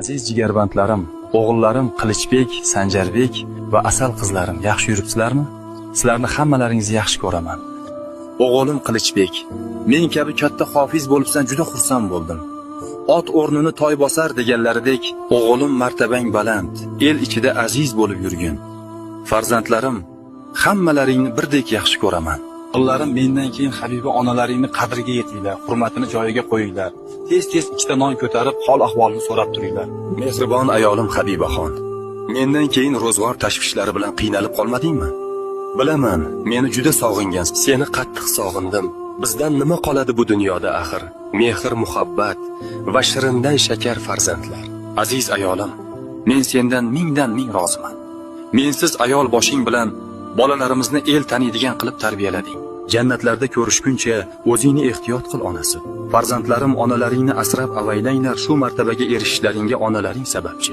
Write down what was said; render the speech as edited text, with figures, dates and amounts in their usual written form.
Aziz jigarbandlarim, o'g'illarim Qilichbek, Sanjarbek va asal qizlarim, yaxshi yuribsizlarmi? Sizlarni hammalaringizni yaxshi ko'raman. O'g'lim Qilichbek, men kabi katta hofiz bo'libsan juda xursand bo'ldim. Ot o'rnini toy bosar deganlaridek, o'g'lim martabang baland, el ichida aziz bo'lib yurgin. Farzandlarim, hammalaringni birdek yaxshi ko'raman. O'g'illarim, mendan keyin Habiba onalaringni qadriga yetinglar, hurmatini joyiga qo'yinglar. Tez-tez ikkita non ko'tarib, hol-ahvolini so'rab turinglar. Mehribon ayolim Habibaxon, mendan keyin ro'zg'or tashvishlari bilan qiynalib qolmadingmi? Bilaman, meni juda sog'ingansiz. Seni qattiq sog'indim. Bizdan nima qoladi bu dunyoda axir? Mehr, muhabbat va shirindan shakar farzandlar. Aziz ayolim, men sendan mingdan ming roziman. Mensiz ayol boshing bilan bolalarimizni el taniydigan qilib tarbiyalading. Jannatlarda ko'rishguncha o'zingni ehtiyot qil onasi. Farzandlarim, onalaringni asrab avaylanglar, shu martabaga erishishlaringga onalaring sababchi.